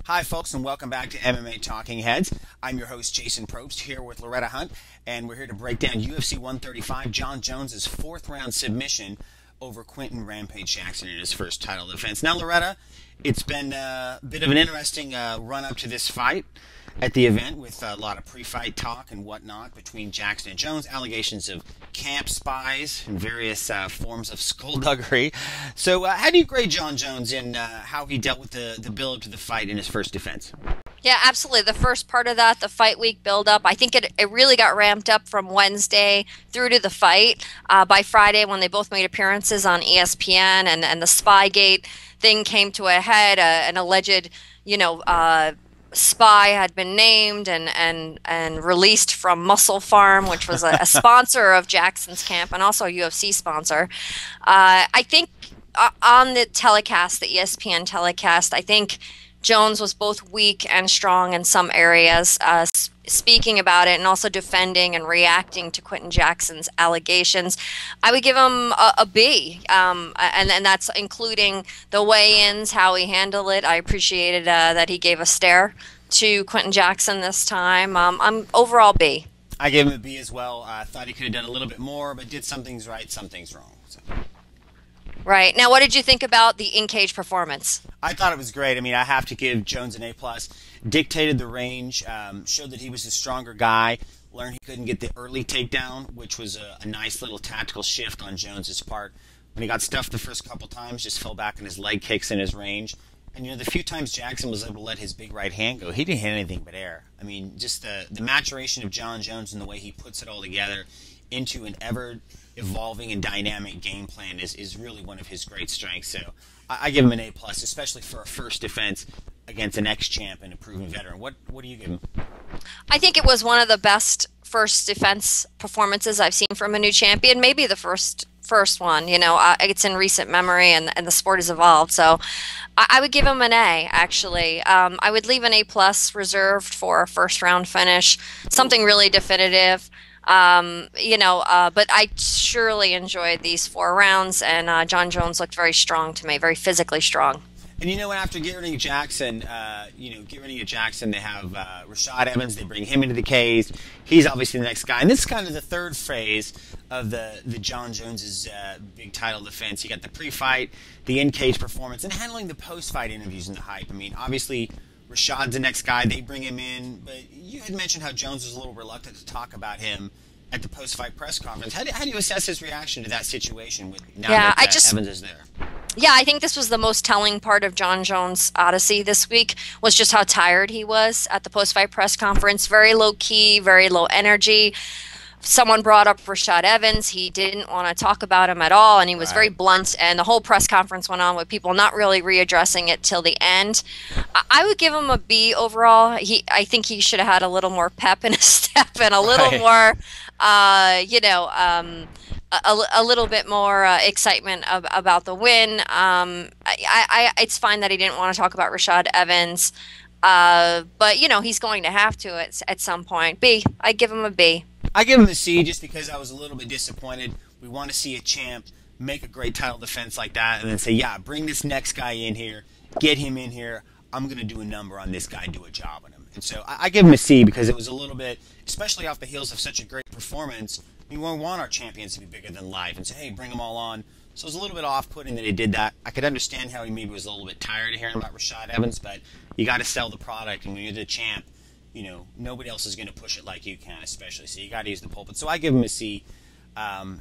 Hi, folks, and welcome back to MMA Talking Heads. I'm your host, Jason Probst, here with Loretta Hunt, and we're here to break down UFC 135, Jon Jones' fourth-round submission over Quinton Rampage Jackson in his first title defense. Now, Loretta, it's been a bit of an interesting run-up to this fight at the event with a lot of pre-fight talk and whatnot between Jackson and Jones, allegations of camp spies and various forms of skullduggery. So how do you grade Jon Jones in how he dealt with the build to the fight in his first defense? Yeah, absolutely. The first part of that, the fight week build-up, I think it really got ramped up from Wednesday through to the fight. By Friday, when they both made appearances on ESPN and the Spygate thing came to a head, an alleged, spy had been named and released from Muscle Farm, which was a sponsor of Jackson's camp and also a UFC sponsor. I think on the telecast, the ESPN telecast, I think Jones was both weak and strong in some areas, speaking about it and also defending and reacting to Quinton Jackson's allegations. I would give him a B, and that's including the weigh-ins, how he handled it. I appreciated that he gave a stare to Quinton Jackson this time. I'm overall B. I gave him a B as well. I thought he could have done a little bit more, but did some things right, some things wrong. So. Right. Now, what did you think about the in-cage performance? I thought it was great. I mean, I have to give Jones an A+. Dictated the range, showed that he was a stronger guy, learned he couldn't get the early takedown, which was a nice little tactical shift on Jones's part. When he got stuffed the first couple times, just fell back on his leg kicks in his range. And, the few times Jackson was able to let his big right hand go, he didn't hit anything but air. I mean, just the maturation of Jon Jones and the way he puts it all together into an ever-evolving and dynamic game plan is really one of his great strengths. So I give him an A+, especially for a first defense against an ex-champ and a proven veteran. What do you give him? I think it was one of the best first defense performances I've seen from a new champion, maybe the first one. It's in recent memory, and the sport has evolved. So I would give him an A, actually. I would leave an A+ reserved for a first-round finish, something really definitive. But I surely enjoyed these 4 rounds, and Jon Jones looked very strong to me, very physically strong. And after getting rid of Jackson, they have Rashad Evans. They bring him into the cage. He's obviously the next guy, and this is kind of the third phase of the Jon Jones's big title defense. You got the pre-fight, the in-cage performance, and handling the post-fight interviews and the hype. I mean, obviously, Rashad's the next guy. They bring him in, but you had mentioned how Jones was a little reluctant to talk about him at the post-fight press conference. How do you assess his reaction to that situation that Evans is there? Yeah, I think this was the most telling part of Jon Jones' odyssey this week, was just how tired he was at the post-fight press conference. Very low-key, very low energy. Someone brought up Rashad Evans. He didn't want to talk about him at all, and he was very blunt, and the whole press conference went on with people not really readdressing it till the end. I would give him a B overall. I think he should have had a little more pep in his step and a little more, a little bit more excitement about the win. It's fine that he didn't want to talk about Rashad Evans, but he's going to have to at some point. B. I give him a B. I give him a C just because I was a little bit disappointed. We want to see a champ make a great title defense like that and then say, yeah, bring this next guy in here, get him in here. I'm going to do a number on this guy, do a job on him. And so I give him a C because it was a little bit, especially off the heels of such a great performance, we want our champions to be bigger than life and say, hey, bring them all on. So it was a little bit off-putting that he did that. I could understand how he maybe was a little bit tired of hearing about Rashad Evans, but you got to sell the product, and when you're the champ, nobody else is going to push it like you can, especially. So you got to use the pulpit. So I give him a C, but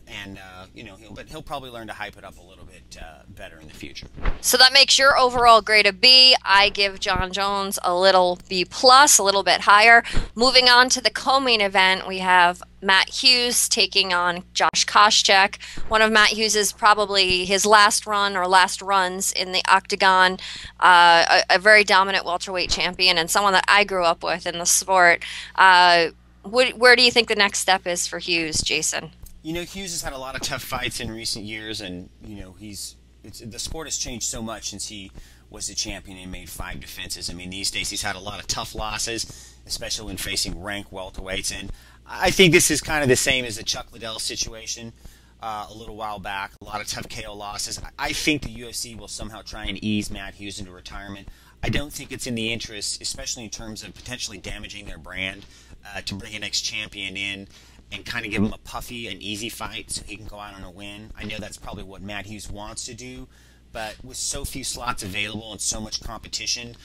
he'll probably learn to hype it up a little bit better in the future. So that makes your overall grade a B. I give Jon Jones a little B+, a little bit higher. Moving on to the co-main event, we have Matt Hughes taking on Josh Koscheck, one of Matt Hughes's probably his last runs in the octagon, a very dominant welterweight champion and someone that I grew up with in the sport. Where do you think the next step is for Hughes, Jason? Hughes has had a lot of tough fights in recent years, and the sport has changed so much since he was the champion and made 5 defenses. I mean, these days he's had a lot of tough losses, especially when facing ranked welterweights, and I think this is kind of the same as the Chuck Liddell situation a little while back. A lot of tough KO losses. I think the UFC will somehow try and ease Matt Hughes into retirement. I don't think it's in the interest, especially in terms of potentially damaging their brand, to bring a next champion in and kind of give him a puffy and easy fight so he can go out on a win. I know that's probably what Matt Hughes wants to do, but with so few slots available and so much competition,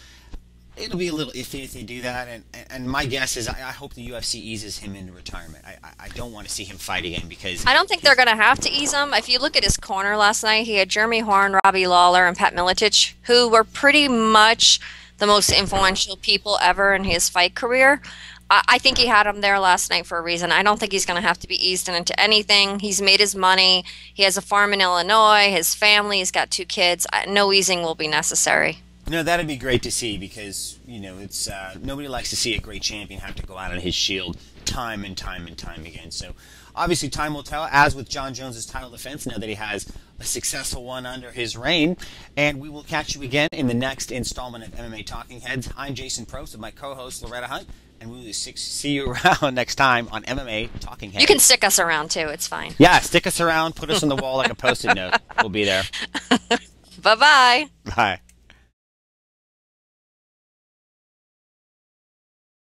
it'll be a little iffy if they do that. And my guess is I hope the UFC eases him into retirement. I don't want to see him fight again because I don't think they're going to have to ease him. If you look at his corner last night, he had Jeremy Horn, Robbie Lawler, and Pat Miletich, who were pretty much the most influential people ever in his fight career. I think he had him there last night for a reason. I don't think he's going to have to be eased into anything. He's made his money. He has a farm in Illinois, his family, he's got 2 kids. No easing will be necessary. No, that'd be great to see because, it's nobody likes to see a great champion have to go out on his shield time and time and time again. So obviously time will tell, as with Jon Jones' title defense, now that he has a successful one under his reign. And we will catch you again in the next installment of MMA Talking Heads. I'm Jason Probst with my co-host Loretta Hunt, and we will see you around next time on MMA Talking Heads. You can stick us around too, it's fine. Yeah, stick us around, put us on the wall like a Post-it note. We'll be there. Bye-bye. Bye.